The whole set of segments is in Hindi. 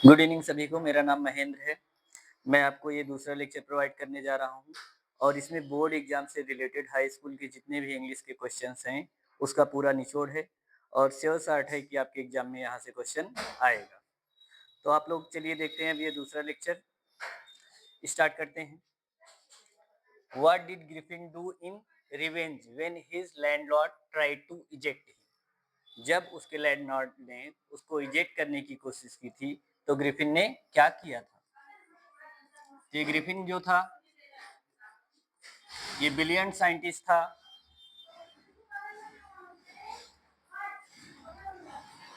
गुड इवनिंग सभी को। मेरा नाम महेंद्र है। मैं आपको ये दूसरा लेक्चर प्रोवाइड करने जा रहा हूँ और इसमें बोर्ड एग्जाम से रिलेटेड हाई स्कूल के जितने भी इंग्लिश के क्वेश्चंस हैं उसका पूरा निचोड़ है और श्योर शार्ट है कि आपके एग्जाम में यहाँ से क्वेश्चन आएगा। तो आप लोग चलिए देखते हैं अब ये दूसरा लेक्चर स्टार्ट करते हैं। What did Griffin do in revenge when his landlord tried to eject him. जब उसके लैंडलॉर्ड ने उसको इजेक्ट करने की कोशिश की थी तो ग्रिफिन ने क्या किया था। ये ग्रिफिन जो था ये ब्रिलियंट साइंटिस्ट था।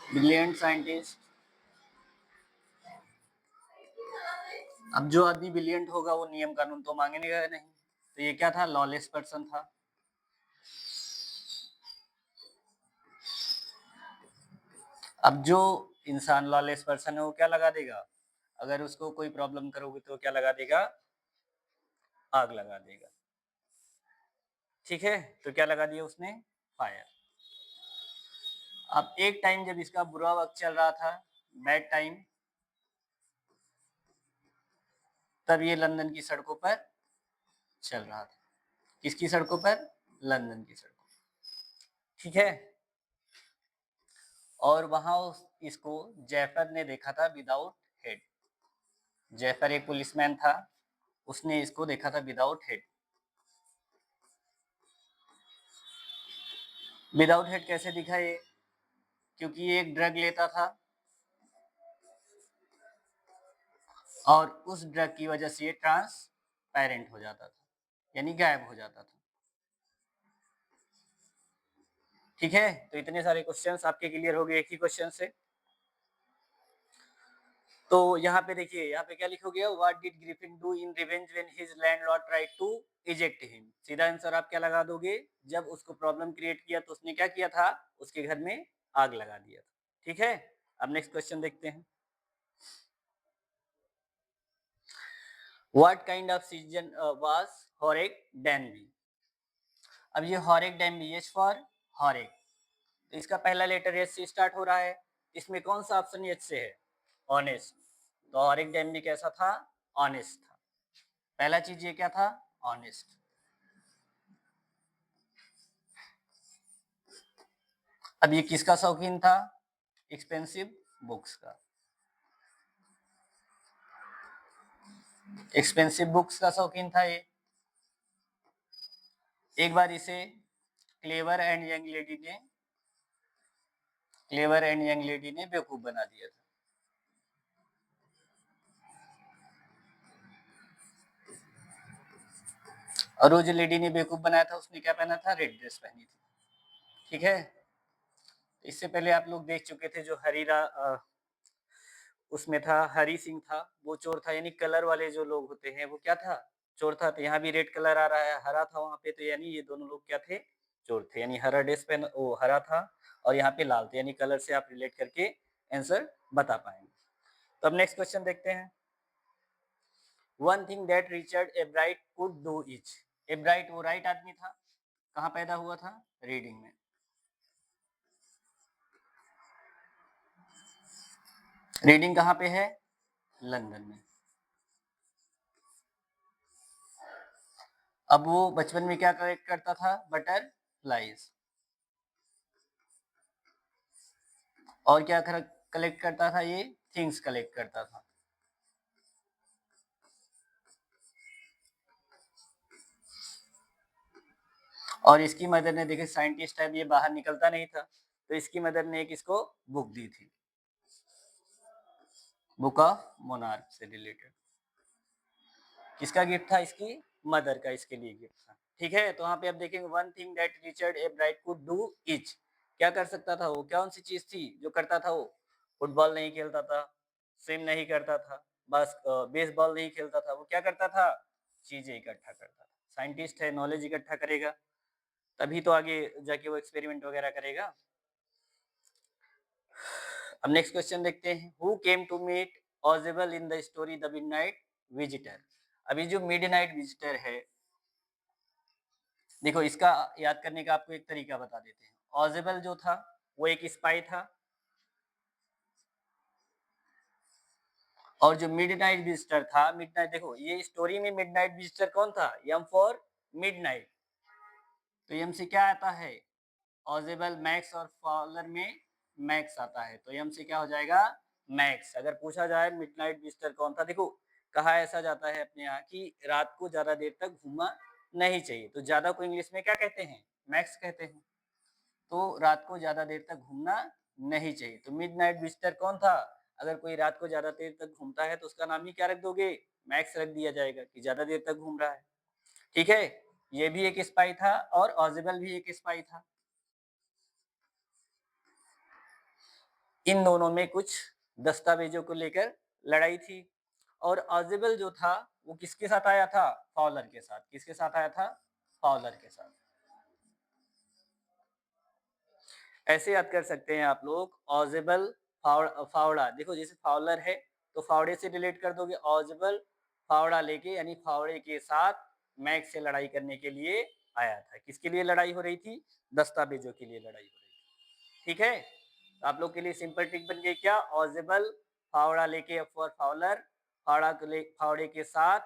Brilliant scientist. अब जो आदमी ब्रिलियंट होगा वो नियम कानून तो मांगेगा नहीं, तो ये क्या था, लॉलेस पर्सन था। अब जो इंसान लॉलेस पर्सन है वो क्या लगा देगा, अगर उसको कोई प्रॉब्लम करोगे तो क्या लगा देगा, आग लगा देगा। ठीक है, तो क्या लगा दिया उसने, फायर। अब एक टाइम जब इसका बुरा वक्त चल रहा था, बैड टाइम, तब ये लंदन की सड़कों पर चल रहा था। किसकी सड़कों पर, लंदन की सड़कों। ठीक है, और वहां इसको जैफर ने देखा था विदाउट हेड। जैफर एक पुलिसमैन था, उसने इसको देखा था विदाउट हेड। विदाउट हेड कैसे दिखा ये, क्योंकि ये एक ड्रग लेता था और उस ड्रग की वजह से ये ट्रांसपेरेंट हो जाता था, यानी गायब हो जाता था। ठीक है, तो इतने सारे क्वेश्चंस आपके क्लियर हो गए एक ही क्वेश्चन से। तो यहाँ पे देखिए, यहाँ पे क्या लिखोगे, what did Griffin do in revenge when his landlord tried to eject him. सीधा आंसर आप क्या लगा दोगे, जब उसको प्रॉब्लम क्रिएट किया तो उसने क्या किया था, उसके घर में आग लगा दिया था। ठीक है, अब नेक्स्ट क्वेश्चन देखते हैं। What kind of season was हॉरेक डैनबी। अब ये हॉरेक डैनबी, एच फॉर हॉरेक, तो इसका पहला लेटर एच से स्टार्ट हो रहा है। इसमें कौन सा ऑप्शन एच से है, ऑनेस्ट। तो हॉरेक डैनबी कैसा था, ऑनेस्ट था। पहला चीज ये क्या था, ऑनेस्ट। अब ये किसका शौकीन था, एक्सपेंसिव बुक्स का। एक्सपेंसिव बुक्स का शौकीन था ये। एक बार इसे क्लेवर एंड यंग लेडी ने बेवकूफ बना दिया था। और वो जो लेडी ने बेवकूफ बनाया था उसने क्या पहना था, रेड ड्रेस पहनी थी। ठीक है, इससे पहले आप लोग देख चुके थे जो उसमें था हरी सिंह था, वो चोर था, यानी कलर वाले जो लोग होते हैं वो क्या था, चोर था। तो यहाँ भी रेड कलर आ रहा है, हरा था वहां पे, तो यानी ये दोनों लोग क्या थे, चोर थे। यानी हरा ड्रेस पहन, वो हरा था और यहाँ पे लाल थे, यानी कलर से आप रिलेट करके आंसर बता पाएंगे। तो अब नेक्स्ट क्वेश्चन देखते हैं। One thing that Richard एब्राइट could do etch. एब्राइट वो राइट आदमी था, कहाँ पैदा हुआ था, रीडिंग में। रीडिंग कहाँ पे है, लंदन में। अब वो बचपन में क्या कलेक्ट करता था, बटरफ्लाइज। और क्या कलेक्ट करता था, ये थिंग्स कलेक्ट करता था। और इसकी मदर ने, देखिए साइंटिस्ट है, ये बाहर निकलता नहीं था, तो इसकी मदर ने एक इसको बुक दी थी, बुक ऑफ मोनार्क से रिलेटेड। किसका गिफ्ट था, इसकी मदर का इसके लिए गिफ्ट था। ठीक है, तो वहां पे आप देखेंगे one thing that Richard एब्राइट could do etch, क्या कर सकता था वो, कौन सी चीज थी जो करता था वो, फुटबॉल नहीं खेलता था, स्विम नहीं करता था, बस बेसबॉल नहीं खेलता था, वो क्या करता था, चीजें इकट्ठा करता था। साइंटिस्ट है, नॉलेज इकट्ठा करेगा तभी तो आगे जाके वो एक्सपेरिमेंट वगैरह करेगा। अब नेक्स्ट क्वेश्चन देखते हैं। Who came to meet Ausable in the story the midnight visitor. अभी जो मिडनाइट विजिटर है, देखो इसका याद करने का आपको एक तरीका बता देते हैं। ऑजेबल जो था वो एक स्पाई था, और जो मिडनाइट विजिटर था, मिडनाइट देखो ये स्टोरी में मिडनाइट विजिटर कौन था, एम फॉर मिडनाइट। तो एम से क्या आता है, ऑजेबल, मैक्स, और फॉलर में मैक्स आता है, तो एम से क्या हो जाएगा, मैक्स। अगर पूछा जाए मिडनाइट विजिटर कौन था, देखो कहा ऐसा जाता है अपने यहाँ कि रात को ज्यादा देर तक घूमना नहीं चाहिए, तो ज्यादा को इंग्लिश में क्या कहते हैं, मैक्स कहते हैं। तो रात को ज्यादा देर तक घूमना नहीं चाहिए, तो मिडनाइट विजिटर कौन था, अगर कोई रात को ज्यादा देर तक घूमता है तो उसका नाम ही क्या रख दोगे, मैक्स रख दिया जाएगा कि ज्यादा देर तक घूम रहा है। ठीक है, ये भी एक स्पाई था और ऑजिबल भी एक स्पाई था। इन दोनों में कुछ दस्तावेजों को लेकर लड़ाई थी, और ऑजिबल जो था वो किसके साथ आया था, फॉलर के साथ। किसके साथ आया था, फॉलर के साथ। ऐसे याद कर सकते हैं आप लोग, ऑजिबल फावड़ा, देखो जैसे फाउलर है तो फावड़े से रिलेट कर दोगे, ऑजिबल फावड़ा लेके, यानी फावड़े के साथ मैक्स से लड़ाई करने के लिए आया था। किसके लिए लड़ाई हो रही थी, दस्तावेजों के लिए लड़ाई हो रही थी। ठीक है, तो आप लोग के लिए सिंपल ट्रिक बन गई क्या, ऑजिबल फावड़ा लेके, एफ फॉर फाउलर, फावड़े के साथ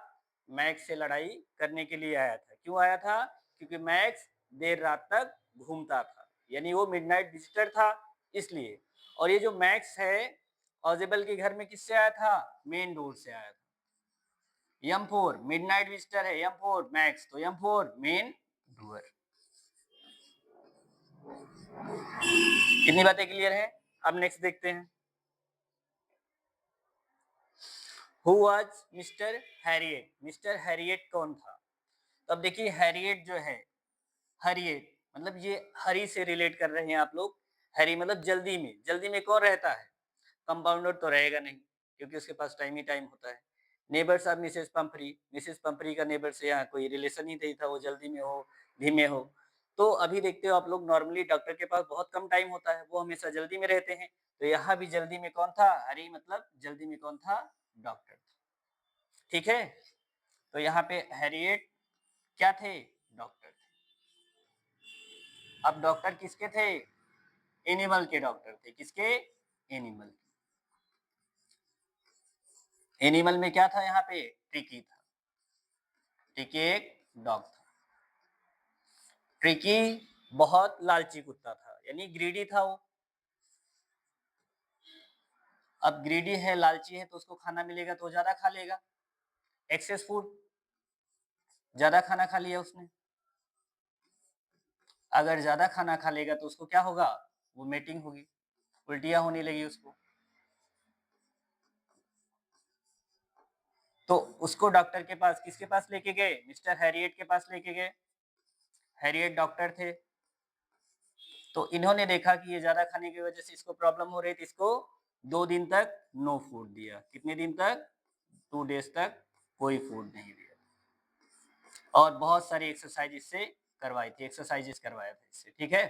मैक्स से लड़ाई करने के लिए आया था। क्यों आया था, क्योंकि मैक्स देर रात तक घूमता था, यानी वो मिडनाइट विजिटर था इसलिए। और ये जो मैक्स है ऑजिबल के घर में किससे आया था, मेन डोर से आया था। एम फोर मिडनाइट विजिटर है, एम फोर मैक्स, तो एम फोर मेन डोर। कितनी बातें क्लियर है, अब नेक्स्ट देखते हैं। Who was mister Harriet, mister Harriet कौन था। तो अब देखिए हैरियट जो है, हरियट मतलब ये हरी से रिलेट कर रहे हैं आप लोग। हरी मतलब जल्दी में, जल्दी में कौन रहता है, कंपाउंडर तो रहेगा नहीं क्योंकि उसके पास टाइम ही टाइम होता है। नेबर्स ऑफ मिसेस पंपरी, मिसेस पंपरी का नेबर से यहाँ कोई रिलेशन ही नहीं था, वो जल्दी में हो धीमे हो। तो अभी देखते हो आप लोग, नॉर्मली डॉक्टर के पास बहुत कम टाइम होता है, वो हमेशा जल्दी में रहते हैं। तो यहाँ भी जल्दी में कौन था, हरी मतलब जल्दी में कौन था, डॉक्टर। ठीक है, तो यहाँ पे हैरियट क्या थे, डॉक्टर थे। अब डॉक्टर किसके थे, एनिमल के डॉक्टर थे, किसके, एनिमल। एनिमल में क्या था, यहाँ पे ट्रिकी था, ट्रिकी एक डॉग था। ट्रिकी बहुत लालची कुत्ता था, यानी ग्रीडी था वो। अब ग्रीडी है, लालची है, तो उसको खाना मिलेगा तो ज्यादा खा लेगा, एक्सेस फूड, ज्यादा खाना खा लिया उसने। अगर ज्यादा खाना खा लेगा तो उसको क्या होगा, वो मेटिंग होगी, उल्टियां होने लगी उसको। तो उसको डॉक्टर के पास, किसके पास लेके गए, मिस्टर हैरियट के पास लेके गए। हैरियट डॉक्टर थे, तो इन्होंने देखा कि ये ज्यादा खाने की वजह से इसको प्रॉब्लम हो रही थी, इसको 2 दिन तक नो फूड दिया। कितने दिन तक, 2 डेज तक कोई फूड नहीं दिया, और बहुत सारी एक्सरसाइज इससे करवाई थी, एक्सरसाइजेस करवाया था इससे। ठीक है,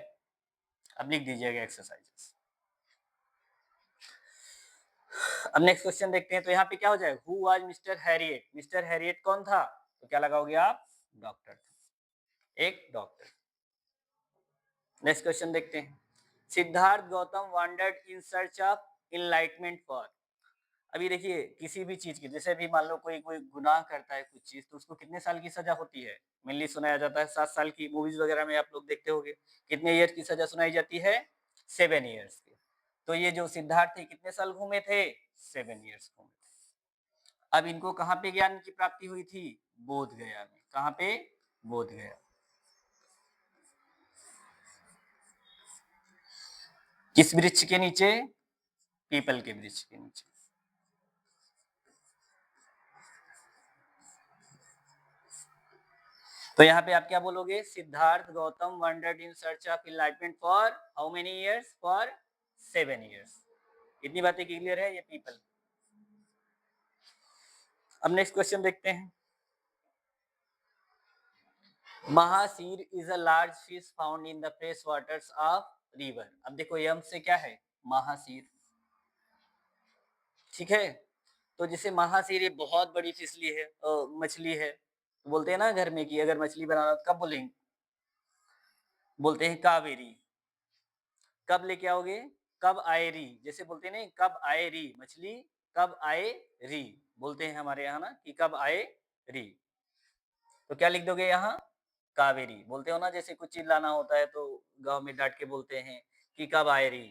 अब लिख दीजिएगा एक्सरसाइजेस। अब नेक्स्ट क्वेश्चन देखते हैं, तो यहाँ पे क्या हो जाएगा, who was mister Harriet, mister Harriet कौन था, तो क्या लगाओगे आप, डॉक्टर, एक डॉक्टर। नेक्स्ट क्वेश्चन देखते हैं, Siddharth Gautam wandered in search of enlightenment for. अभी देखिए किसी भी चीज की, जैसे अभी मान लो कोई कोई गुनाह करता है कुछ चीज, तो उसको कितने साल की सजा होती है, मेनली सुनाया जाता है 7 साल की, मूवीज वगैरह में आप लोग देखते होंगे। कितने ईयर की सजा सुनाई जाती है, 7 ईयर्स की। तो ये जो सिद्धार्थ थे कितने साल घूमे थे, 7 ईयर्स घूमे थे। अब इनको कहाँ पे ज्ञान की प्राप्ति हुई थी, बोध गया में। कहाँ पे, बोध गया। किस वृक्ष के नीचे, पीपल के वृक्ष के नीचे। तो यहाँ पे आप क्या बोलोगे, Siddhartha Gautam wandered in search of enlightenment for how many years, for 7 years. इतनी बातें क्लियर है, ये पीपल। अब नेक्स्ट क्वेश्चन देखते हैं, mahseer is a large fish found in the fresh waters of river. अब देखो यम से क्या है, महासीर। ठीक है, तो जैसे महासीर ये बहुत बड़ी फिसली है, मछली है, तो बोलते हैं ना घर में कि अगर मछली बनाना तो कब बोलेंगे, बोलते हैं कावेरी। कब लेके आओगे, कब आएरी, जैसे बोलते हैं ना कब आएरी मछली कब आए री, बोलते हैं हमारे यहाँ ना कि कब आए री। तो क्या लिख दोगे यहाँ? कावेरी। बोलते हो ना जैसे कुछ चीज लाना होता है तो गांव में डांट के बोलते हैं कि कब आए री,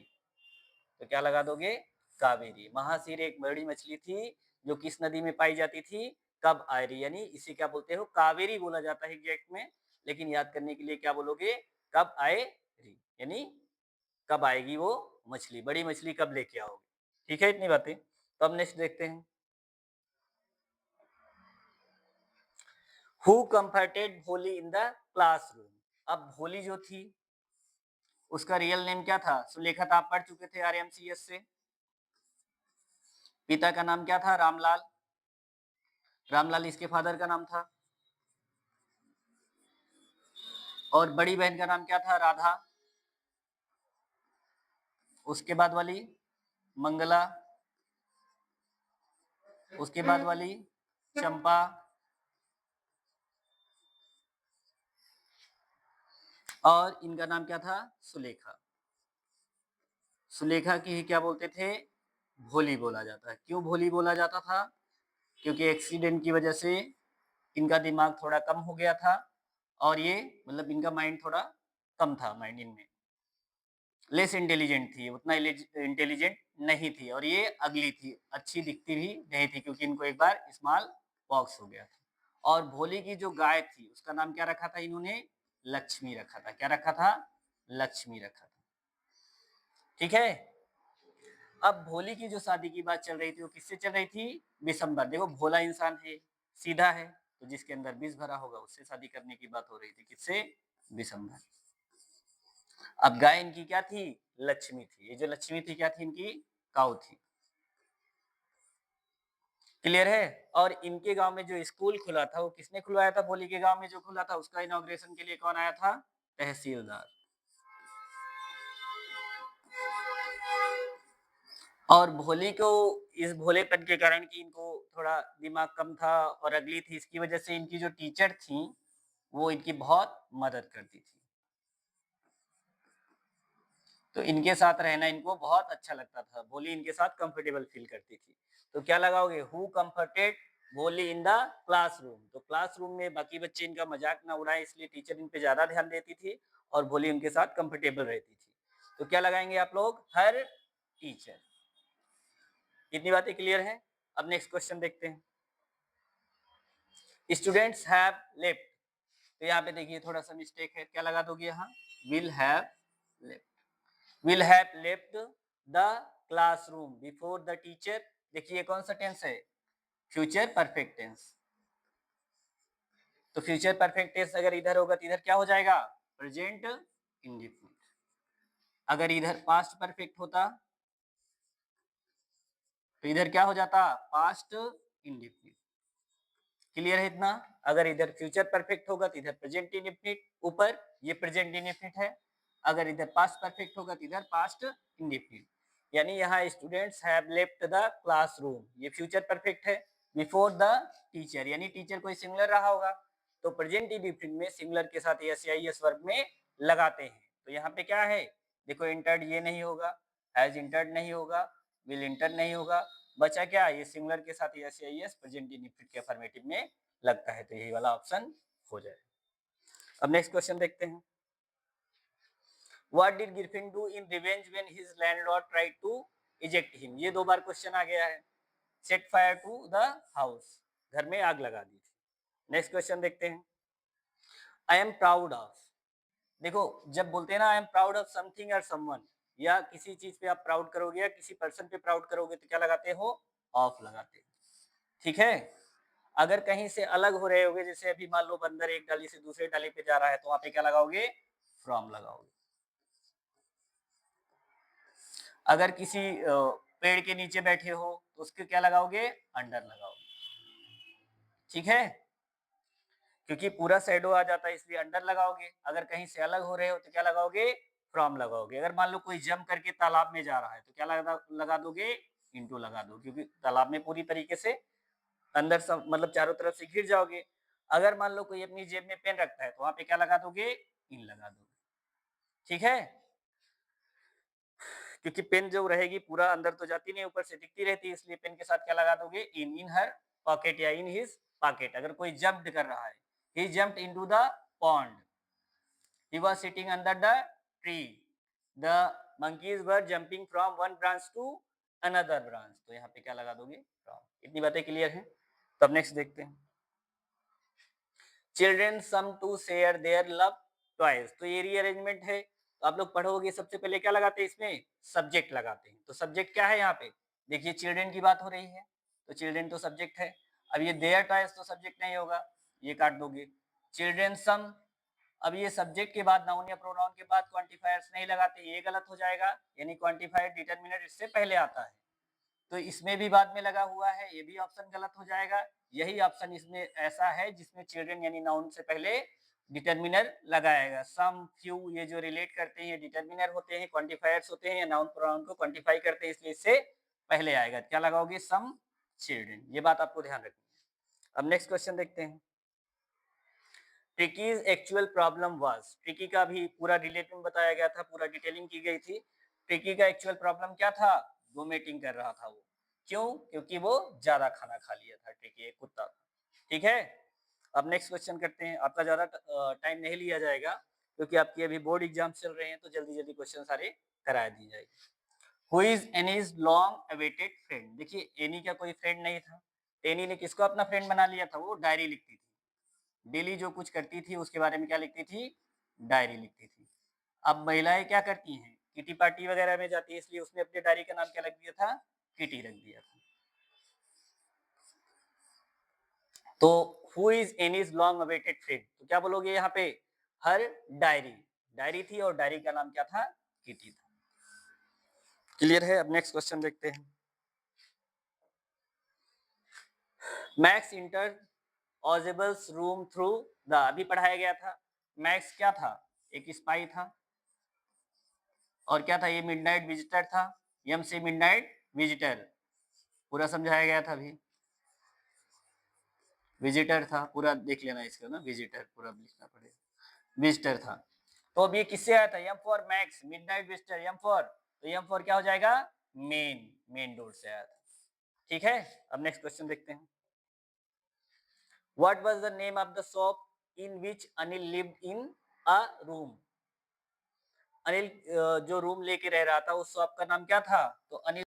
तो क्या लगा दोगे? कावेरी। महासीर एक बड़ी मछली थी जो किस नदी में पाई जाती थी? कब आए री, यानी इसे क्या बोलते हो? कावेरी बोला जाता है एग्जैक्ट में, लेकिन याद करने के लिए क्या बोलोगे? कब आए री, यानी कब आएगी वो मछली, बड़ी मछली कब लेके आओगे। ठीक है, इतनी बातें। तो अब नेक्स्ट देखते हैं। हु कंफर्टेड भोली इन द क्लासरूम। अब भोली जो थी उसका रियल नेम क्या था? सुलेखा आप पढ़ चुके थे आरएमसीएस से। पिता का नाम क्या था? रामलाल। रामलाल इसके फादर का नाम था। और बड़ी बहन का नाम क्या था? राधा। उसके बाद वाली मंगला। उसके बाद वाली चंपा। और इनका नाम क्या था? सुलेखा। सुलेखा की ही क्या बोलते थे? भोली बोला जाता है। क्यों भोली बोला जाता था? क्योंकि एक्सीडेंट की वजह से इनका दिमाग थोड़ा कम हो गया था और ये मतलब इनका माइंड थोड़ा कम था, माइंड इनमें लेस इंटेलिजेंट थी, उतना इंटेलिजेंट नहीं थी, और ये अगली थी, अच्छी दिखती भी नहीं थी क्योंकि इनको एक बार स्मॉल पॉक्स हो गया था। और भोली की जो गाय थी उसका नाम क्या रखा था इन्होंने? लक्ष्मी रखा था। क्या रखा था? लक्ष्मी रखा था। ठीक है। अब भोली की जो शादी की बात चल रही थी वो किससे चल रही थी? विशंबर। देखो भोला इंसान है, सीधा है, तो जिसके अंदर विष भरा होगा उससे शादी करने की बात हो रही थी। किससे? विशंबर। अब गाय इनकी क्या थी? लक्ष्मी थी। ये जो लक्ष्मी थी क्या थी इनकी? काऊ थी। क्लियर है। और इनके गांव में जो स्कूल खुला था वो किसने खुलवाया था? भोली के गांव में जो खुला था उसका इनॉग्रेशन के लिए कौन आया था? तहसीलदार। और भोली को इस भोलेपन के कारण कि इनको थोड़ा दिमाग कम था और अगली थी, इसकी वजह से इनकी जो टीचर थी वो इनकी बहुत मदद करती थी, तो इनके साथ रहना इनको बहुत अच्छा लगता था। भोली इनके साथ कंफर्टेबल फील करती थी। तो क्या लगाओगे? हु कंफर्टेड भोली इन द क्लासरूम। तो क्लासरूम में बाकी बच्चे इनका मजाक ना उड़ाए इसलिए टीचर इन पे ज्यादा ध्यान देती थी और भोली उनके साथ कंफर्टेबल रहती थी। तो क्या लगाएंगे आप लोग? हर टीचर। इतनी बातें क्लियर है। अब नेक्स्ट क्वेश्चन देखते हैं। Students have left. तो यहाँ पे देखिए थोड़ा सा मिस्टेक है, क्या लगा दोगे यहाँ? Will have left. Will have left the classroom before the teacher. देखिए कौन सा टेंस है? Future perfect tense. तो फ्यूचर परफेक्ट टेंस अगर इधर होगा तो इधर क्या हो जाएगा? Present indefinite. अगर इधर पास्ट परफेक्ट होता तो इधर क्या हो जाता? Past indefinite. क्लियर है इतना? अगर इधर फ्यूचर परफेक्ट होगा तो इधर प्रेजेंट इंडेफिनिट, ऊपर ये प्रेजेंट इंडेफिनिट है। अगर इधर पास्ट परफेक्ट होगा तो इधर पास्ट इंडेफिनिट। यानी यहाँ students have left the classroom, ये फ्यूचर परफेक्ट है। बिफोर द टीचर, यानी टीचर कोई सिंगुलर रहा होगा तो प्रेजेंट इंडेफिनिट में सिंगुलर के साथ एस या ईएस वर्ब में लगाते हैं। तो यहाँ पे क्या है? देखो इंटर्ड ये नहीं होगा, हैज इंटर्ड नहीं होगा, विल इंटर नहीं होगा, बचा क्या? ये सिंगुलर के साथ एस या ईएस प्रेजेंट इंडेफिनिट के अफर्मेटिव में लगता है, तो यही वाला ऑप्शन हो जाए। अब नेक्स्ट क्वेश्चन देखते हैं। What did Griffin do in revenge when his landlord tried to eject him? ये दो बार क्वेश्चन आ गया है। Set fire to the house, घर में आग लगा दी थी। नेक्स्ट क्वेश्चन देखते हैं। I am proud of। देखो जब बोलते हैं ना I am proud of something और समवन, या किसी चीज पे आप प्राउड करोगे या किसी पर्सन पे प्राउड करोगे तो क्या लगाते हो? ऑफ लगाते हो। ठीक है। अगर कहीं से अलग हो रहे होगे, जैसे अभी मान लो बंदर एक डाली से दूसरे डाली पे जा रहा है तो वहां पे क्या लगाओगे? फ्रॉम लगाओगे। अगर किसी पेड़ के नीचे बैठे हो तो उसके क्या लगाओगे? अंडर लगाओगे। ठीक है, क्योंकि पूरा शैडो आ जाता है इसलिए अंडर लगाओगे। अगर कहीं से अलग हो रहे हो तो क्या लगाओगे? फ्रॉम लगाओगे। अगर मान लो कोई जंप करके तालाब में जा रहा है तो क्या लगा दोगे? इनटू लगा दो, क्योंकि तालाब में पूरी तरीके से अंदर सब मतलब चारों तरफ से घिर जाओगे। अगर मान लो कोई अपनी जेब में पेन रखता है तो वहां पे क्या लगा दोगे? इन लगा दोगे। ठीक है। क्योंकि पेन जो रहेगी पूरा अंदर तो जाती नहीं, ऊपर से टिकती रहती है, इसलिए पेन के साथ क्या लगा दोगे, इन हर पॉकेट या इन हिज पॉकेट। अगर कोई जंप्ड कर रहा है, he jumped into the pond, he was sitting under the tree, the monkeys were jumping from one branch to another branch। तो यहाँ पे क्या लगा दोगे, from। इतनी बातें क्लियर हैं। तो अब नेक्स्ट देखते हैं, children some to share their love toys. तो ये रीअरेंजमेंट है, तो आप लोग पढ़ोगे सबसे पहले क्या लगाते हैं, इसमें सब्जेक्ट लगाते हैं। तो सब्जेक्ट क्या है यहाँ पे, देखिए चिल्ड्रेन की बात हो रही है, तो चिल्ड्रेन तो सब्जेक्ट है। अब ये देयर टॉयज तो सब्जेक्ट नहीं होगा, ये काट दोगे। चिल्ड्रेन सम, अब ये सब्जेक्ट के बाद नाउन या प्रोनाउन के बाद क्वांटिफायर्स नहीं लगाते, ये गलत हो जाएगा, यानी क्वांटिफायर डिटरमिनर इससे पहले आता है, तो इसमें भी बाद में लगा हुआ है, ये भी ऑप्शन गलत हो जाएगा। यही ऑप्शन इसमें ऐसा है जिसमें चिल्ड्रन यानी नाउन से पहले डिटरमिनर लगाएगा। सम, फ्यू, ये जो रिलेट करते हैं ये डिटरमिनर होते हैं, क्वांटिफायर्स होते हैं, या नाउन प्रोनाउन को क्वांटिफाई करते हैं, इसलिए इससे पहले आएगा। क्या लगाओगे, सम चिल्ड्रन, ये बात आपको ध्यान रखनी है। अब नेक्स्ट क्वेश्चन देखते हैं, ट्रिकीज एक्चुअल प्रॉब्लम वाज। ट्रिकी का भी पूरा रिलेटिव बताया गया था, पूरा डिटेलिंग की गई थी। ट्रिकी का एक्चुअल प्रॉब्लम क्या था, वोमिटिंग कर रहा था वो। क्यों, क्योंकि वो ज्यादा खाना खा लिया था, ट्रिकी एक कुत्ता था। ठीक है, अब नेक्स्ट क्वेश्चन करते हैं। आपका ज्यादा टाइम नहीं लिया जाएगा, क्योंकि आपकी अभी बोर्ड एग्जाम चल रहे हैं, तो जल्दी जल्दी क्वेश्चन सारे करा दी जाएगी। Who is Annie's long awaited friend. देखिए एनी का कोई फ्रेंड नहीं था, एनी ने किसको अपना फ्रेंड बना लिया था, वो डायरी लिखती थी, डेली जो कुछ करती थी उसके बारे में क्या लिखती थी, डायरी लिखती थी। अब महिलाएं क्या करती हैं, किटी पार्टी वगैरह में जाती है, इसलिए उसने अपने डायरी का नाम क्या रख दिया था, किटी रख दिया था। तो who is Annie's long awaited friend, तो क्या बोलोगे यहाँ पे, हर डायरी, डायरी थी और डायरी का नाम क्या था, किटी था। क्लियर है। अब नेक्स्ट क्वेश्चन देखते हैं, मैक्स इंटर ऑजेबल्स रूम थ्रू द, अभी पढ़ाया गया था। मैक्स क्या था, एक स्पाई था, और क्या था, ये मिडनाइट विजिटर था, यम से मिडनाइट विजिटर, पूरा समझाया गया था अभी। विजिटर था, पूरा देख लेना इसका ना, विजिटर पूरा लिखना पड़ेगा, विजिटर था। तो अब ये किससे आया था, यम for max, midnight visitor, Yama for, तो यम फॉर क्या हो जाएगा, मेन, मेन डोर से आया था। ठीक है, अब नेक्स्ट क्वेश्चन देखते हैं, what was the name of the shop in which Anil lived in a room. Anil जो रूम लेके रह रहा था, उस शॉप का नाम क्या था, तो अनिल